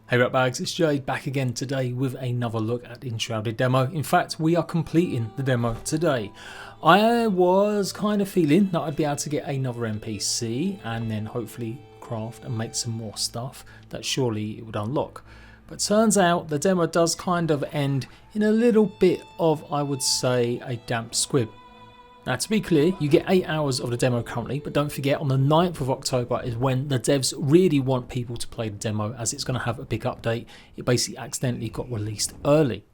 Hey ratbags, it's Jade back again today with another look at the Enshrouded demo. In fact, we are completing the demo today. I was kind of feeling that I'd be able to get another NPC and then hopefully craft and make some more stuff that surely it would unlock. But turns out the demo does kind of end in a little bit of, I would say, a damp squib. Now to be clear, you get 8 hours of the demo currently, but don't forget on the 9th of October is when the devs really want people to play the demo, as it's going to have a big update. It basically accidentally got released early.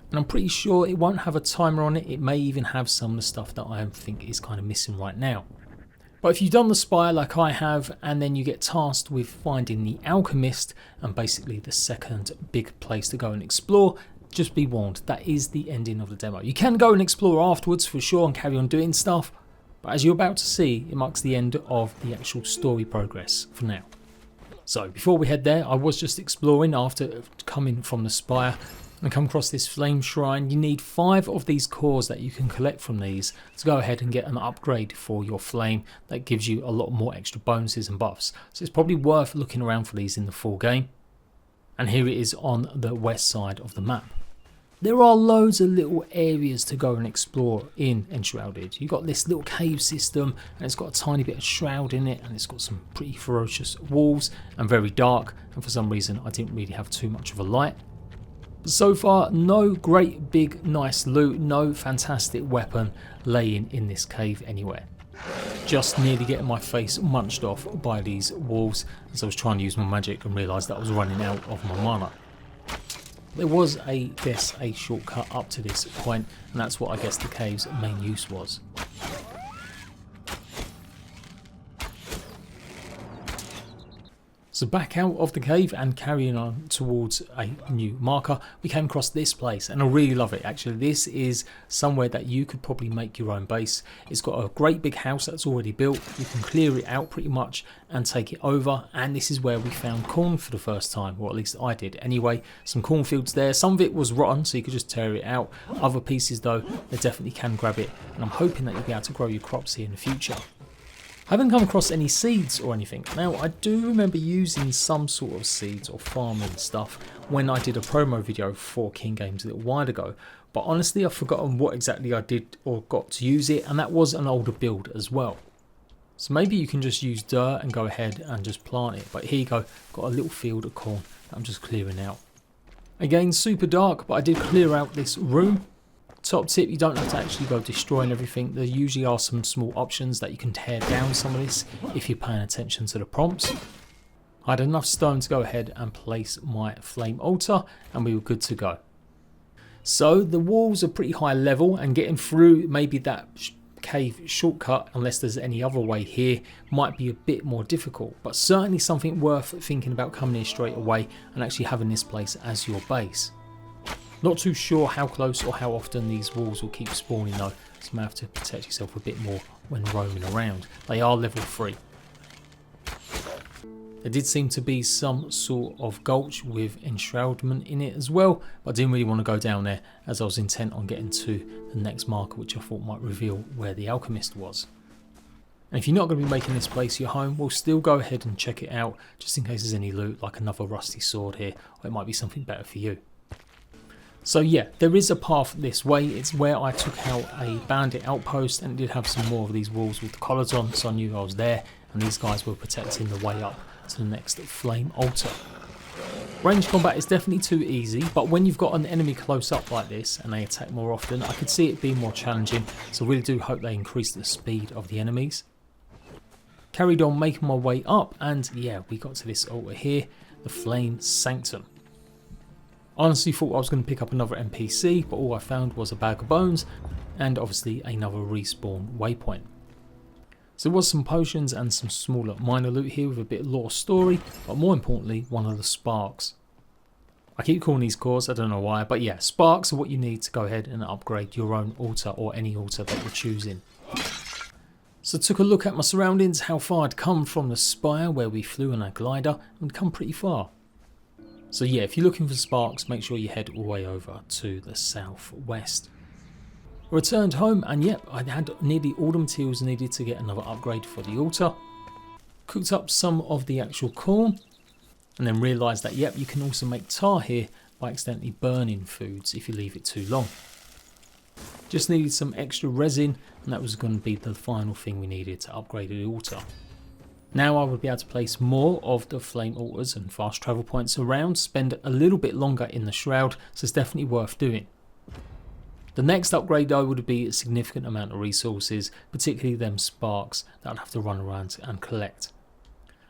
And I'm pretty sure it won't have a timer on it, it may even have some of the stuff that I think is kind of missing right now. But if you've done the Spire like I have, and then you get tasked with finding the Alchemist, and basically the second big place to go and explore, just be warned, that is the ending of the demo. You can go and explore afterwards for sure and carry on doing stuff, but as you're about to see, it marks the end of the actual story progress for now. So before we head there, I was just exploring after coming from the Spire and come across this flame shrine. You need 5 of these cores that you can collect from these to go ahead and get an upgrade for your flame that gives you a lot more extra bonuses and buffs. So it's probably worth looking around for these in the full game. And here it is on the west side of the map. There are loads of little areas to go and explore in Enshrouded. You've got this little cave system and it's got a tiny bit of shroud in it, and it's got some pretty ferocious walls and very dark, and for some reason I didn't really have too much of a light. But so far, no great big nice loot, no fantastic weapon laying in this cave anywhere. Just nearly getting my face munched off by these wolves as I was trying to use my magic and realised that I was running out of my mana. There was a shortcut up to this point, and that's what I guess the cave's main use was. So back out of the cave and carrying on towards a new marker, we came across this place, and I really love it actually. This is somewhere that you could probably make your own base. It's got a great big house that's already built. You can clear it out pretty much and take it over, and this is where we found corn for the first time, or at least I did anyway. Some cornfields there, some of it was rotten so you could just tear it out. Other pieces though, they definitely can grab it, and I'm hoping that you'll be able to grow your crops here in the future. I haven't come across any seeds or anything. Now I do remember using some sort of seeds or farming stuff when I did a promo video for King Games a little while ago, but honestly I've forgotten what exactly I did or got to use it, and that was an older build as well. So maybe you can just use dirt and go ahead and just plant it, but here you go, got a little field of corn that I'm just clearing out. Again, super dark, but I did clear out this room. Top tip, you don't have to actually go destroying everything. There usually are some small options that you can tear down some of this if you're paying attention to the prompts. I had enough stone to go ahead and place my flame altar, and we were good to go. So the walls are pretty high level, and getting through maybe that cave shortcut, unless there's any other way here, might be a bit more difficult, but certainly something worth thinking about coming here straight away and actually having this place as your base. Not too sure how close or how often these walls will keep spawning though, so you may have to protect yourself a bit more when roaming around. They are level 3. There did seem to be some sort of gulch with enshroudment in it as well, but I didn't really want to go down there as I was intent on getting to the next marker, which I thought might reveal where the Alchemist was. And if you're not going to be making this place your home, we'll still go ahead and check it out just in case there's any loot like another rusty sword here, or it might be something better for you. So yeah, there is a path this way. It's where I took out a bandit outpost, and it did have some more of these walls with the collars on, so I knew I was there, and these guys were protecting the way up to the next flame altar. Range combat is definitely too easy, but when you've got an enemy close up like this and they attack more often, I could see it being more challenging, so I really do hope they increase the speed of the enemies. Carried on making my way up, and yeah, we got to this altar here, the flame Sanctum. Honestly thought I was going to pick up another NPC, but all I found was a bag of bones and obviously another respawn waypoint. So there was some potions and some smaller minor loot here with a bit of lore story, but more importantly one of the sparks. I keep calling these cores, I don't know why, but yeah, sparks are what you need to go ahead and upgrade your own altar or any altar that you're choosing. So I took a look at my surroundings, how far I'd come from the Spire where we flew in a glider, and come pretty far. So yeah, if you're looking for sparks, make sure you head all the way over to the southwest. I returned home, and yep, I had nearly all the materials needed to get another upgrade for the altar. Cooked up some of the actual corn, And then realised that, yep, you can also make tar here by accidentally burning foods if you leave it too long. Just needed some extra resin, and that was going to be the final thing we needed to upgrade the altar. Now I would be able to place more of the flame altars and fast travel points around, spend a little bit longer in the shroud, so it's definitely worth doing. The next upgrade though would be a significant amount of resources, particularly them sparks that I'd have to run around and collect.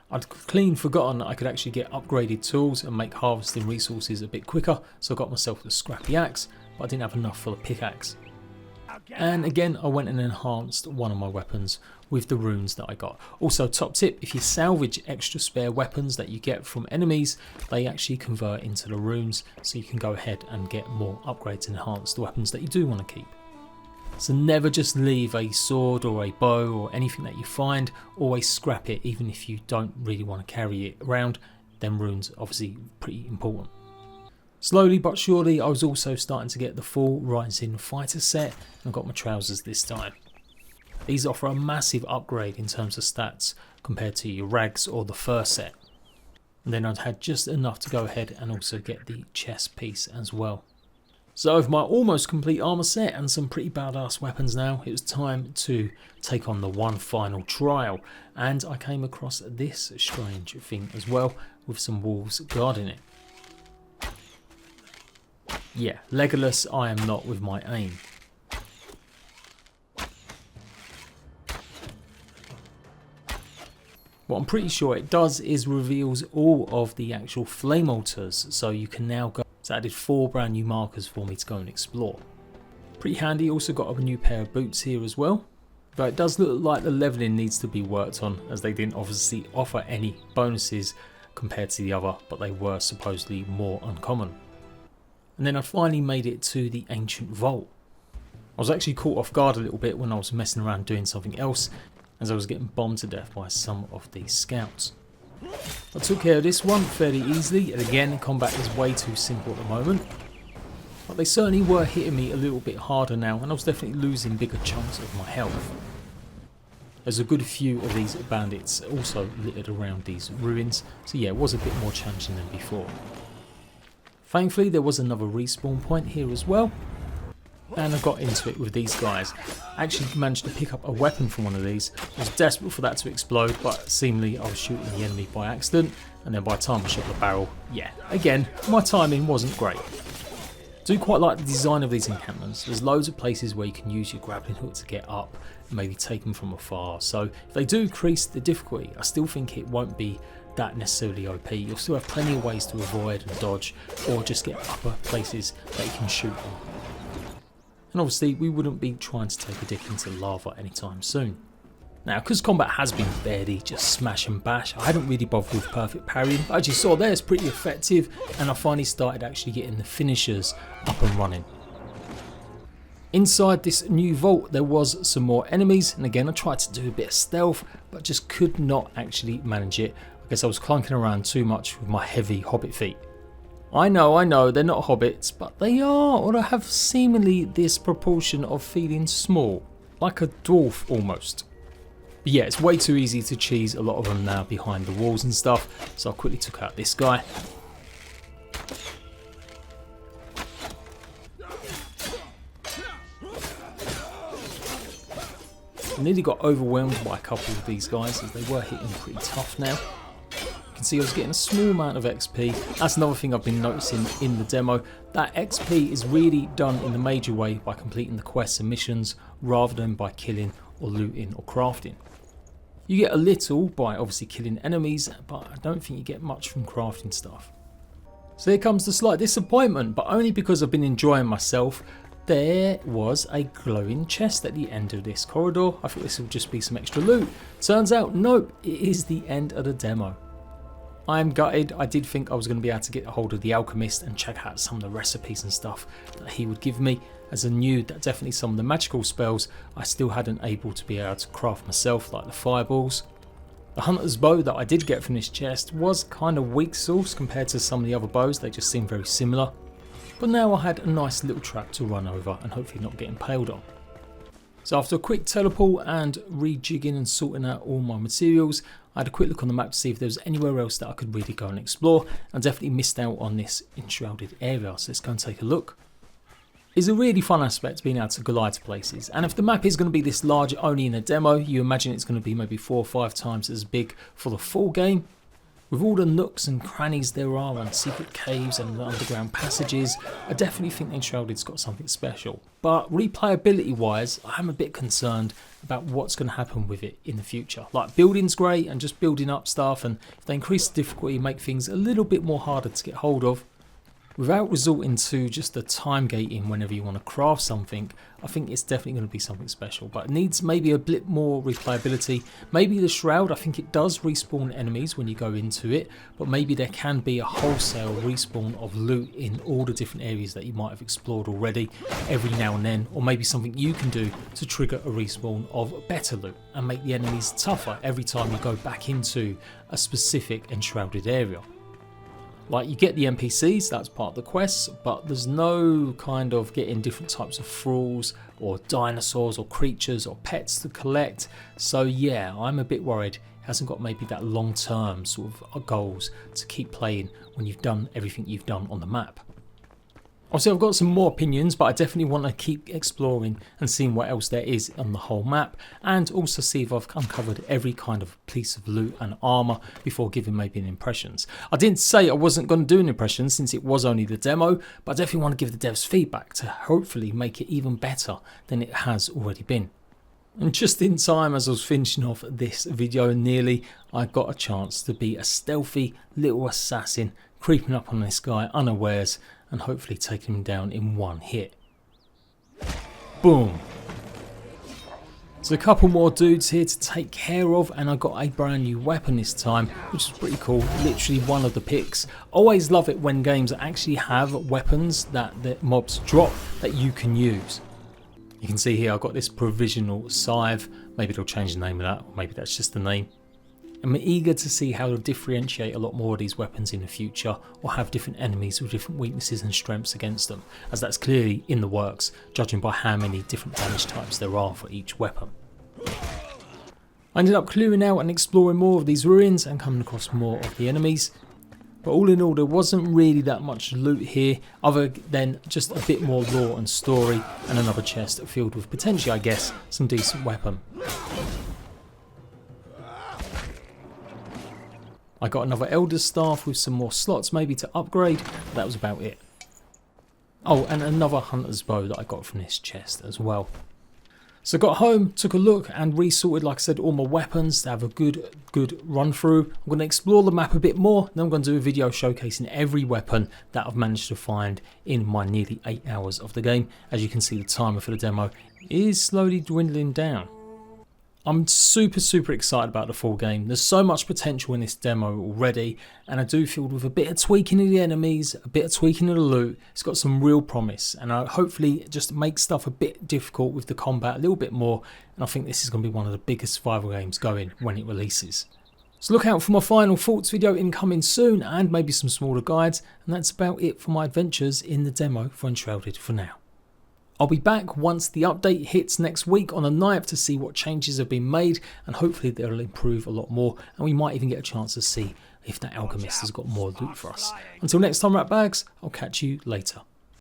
I'd clean forgotten that I could actually get upgraded tools and make harvesting resources a bit quicker, so I got myself the scrappy axe, but I didn't have enough for the pickaxe. And again, I went and enhanced one of my weapons with the runes that I got. Also, top tip, if you salvage extra spare weapons that you get from enemies, they actually convert into the runes, so you can go ahead and get more upgrades and enhance the weapons that you do want to keep. So never just leave a sword or a bow or anything that you find, always scrap it even if you don't really want to carry it around. Them runes are obviously pretty important. Slowly but surely I was also starting to get the full Rising Fighter set, and I got my trousers this time. These offer a massive upgrade in terms of stats compared to your rags or the first set. And then I'd had just enough to go ahead and also get the chest piece as well. So with my almost complete armor set and some pretty badass weapons now, it was time to take on the one final trial, and I came across this strange thing as well with some wolves guarding it. Yeah, Legolas I am not with my aim. What I'm pretty sure it does is reveals all of the actual flame altars, so you can now go. It's added 4 brand new markers for me to go and explore. Pretty handy. Also got a new pair of boots here as well. Though it does look like the leveling needs to be worked on, as they didn't obviously offer any bonuses compared to the other, but they were supposedly more uncommon. And then I finally made it to the ancient vault. I was actually caught off guard a little bit when I was messing around doing something else, as I was getting bombed to death by some of these scouts. I took care of this one fairly easily, and again combat is way too simple at the moment. But they certainly were hitting me a little bit harder now, and I was definitely losing bigger chunks of my health. There's a good few of these bandits also littered around these ruins, so yeah, it was a bit more challenging than before. Thankfully there was another respawn point here as well, and I got into it with these guys. I actually managed to pick up a weapon from one of these. I was desperate for that to explode, but seemingly I was shooting the enemy by accident, and then by the time I shot the barrel, yeah, again, my timing wasn't great. I do quite like the design of these encampments. There's loads of places where you can use your grappling hook to get up and maybe take them from afar, so if they do increase the difficulty, I still think it won't be that necessarily OP. You'll still have plenty of ways to avoid and dodge, or just get upper places that you can shoot them. And obviously we wouldn't be trying to take a dip into lava anytime soon. Now, because combat has been fairly just smash and bash, I hadn't really bothered with perfect parrying, but as you saw there, it's pretty effective, and I finally started actually getting the finishers up and running. Inside this new vault there was some more enemies, and again I tried to do a bit of stealth, but just could not actually manage it. I guess I was clunking around too much with my heavy hobbit feet. I know, they're not hobbits, but they are, or have seemingly this proportion of feeling small, like a dwarf almost. But yeah, it's way too easy to cheese a lot of them now behind the walls and stuff, so I quickly took out this guy. I nearly got overwhelmed by a couple of these guys, as they were hitting pretty tough now. See, I was getting a small amount of XP. That's another thing I've been noticing in the demo. That XP is really done in the major way by completing the quests and missions rather than by killing or looting or crafting. You get a little by obviously killing enemies, but I don't think you get much from crafting stuff. So here comes the slight disappointment, but only because I've been enjoying myself. There was a glowing chest at the end of this corridor. I thought this would just be some extra loot. Turns out, nope, it is the end of the demo. I am gutted. I did think I was going to be able to get a hold of the Alchemist and check out some of the recipes and stuff that he would give me, as I knew that definitely some of the magical spells I still hadn't able to be able to craft myself, like the fireballs. The hunter's bow that I did get from this chest was kind of weak sauce compared to some of the other bows. They just seemed very similar, but now I had a nice little trap to run over and hopefully not get impaled on. So after a quick teleport and rejigging and sorting out all my materials, I had a quick look on the map to see if there was anywhere else that I could really go and explore, and definitely missed out on this enshrouded area, so let's go and take a look. It's a really fun aspect being able to glide to places, and if the map is going to be this large only in a demo, you imagine it's going to be maybe 4 or 5 times as big for the full game. With all the nooks and crannies there are and secret caves and underground passages, I definitely think Enshrouded's got something special. But replayability wise, I'm a bit concerned about what's going to happen with it in the future. Like, building's great and just building up stuff, and if they increase the difficulty, make things a little bit more harder to get hold of, without resorting to just the time gating whenever you want to craft something, I think it's definitely going to be something special. But it needs maybe a bit more replayability. Maybe the Shroud, I think it does respawn enemies when you go into it, but maybe there can be a wholesale respawn of loot in all the different areas that you might have explored already every now and then, or maybe something you can do to trigger a respawn of better loot and make the enemies tougher every time you go back into a specific enshrouded area. Like, you get the NPCs, that's part of the quests, but there's no kind of getting different types of thralls or dinosaurs or creatures or pets to collect. So yeah, I'm a bit worried it hasn't got maybe that long-term sort of goals to keep playing when you've done everything you've done on the map. Obviously, I've got some more opinions, but I definitely want to keep exploring and seeing what else there is on the whole map, and also see if I've uncovered every kind of piece of loot and armour before giving maybe an impressions. I didn't say I wasn't going to do an impression since it was only the demo, but I definitely want to give the devs feedback to hopefully make it even better than it has already been. And just in time as I was finishing off this video nearly, I got a chance to be a stealthy little assassin creeping up on this guy unawares and hopefully taking him down in one hit. Boom. There's a couple more dudes here to take care of, and I got a brand new weapon this time, which is pretty cool. Literally one of the picks. Always love it when games actually have weapons that the mobs drop that you can use. You can see here I've got this provisional scythe. Maybe they'll change the name of that, or maybe that's just the name. I'm eager to see how they'll differentiate a lot more of these weapons in the future, or have different enemies with different weaknesses and strengths against them, as that's clearly in the works, judging by how many different damage types there are for each weapon. I ended up clearing out and exploring more of these ruins and coming across more of the enemies. But all in all, there wasn't really that much loot here, other than just a bit more lore and story, and another chest filled with potentially, I guess, some decent weapon. I got another Elder's Staff with some more slots maybe to upgrade, but that was about it. Oh, and another Hunter's Bow that I got from this chest as well. So I got home, took a look and resorted, like I said, all my weapons to have a good run through. I'm going to explore the map a bit more, then I'm going to do a video showcasing every weapon that I've managed to find in my nearly 8 hours of the game. As you can see, the timer for the demo is slowly dwindling down. I'm super excited about the full game. There's so much potential in this demo already, and I do feel with a bit of tweaking of the enemies, a bit of tweaking of the loot, it's got some real promise, and I hopefully just make stuff a bit difficult with the combat a little bit more, and I think this is going to be one of the biggest survival games going when it releases. So look out for my final thoughts video incoming soon, and maybe some smaller guides, and that's about it for my adventures in the demo for Enshrouded for now. I'll be back once the update hits next week on the 9th to see what changes have been made, and hopefully they'll improve a lot more, and we might even get a chance to see if that Alchemist has got more loot for us. Until next time, ratbags, I'll catch you later.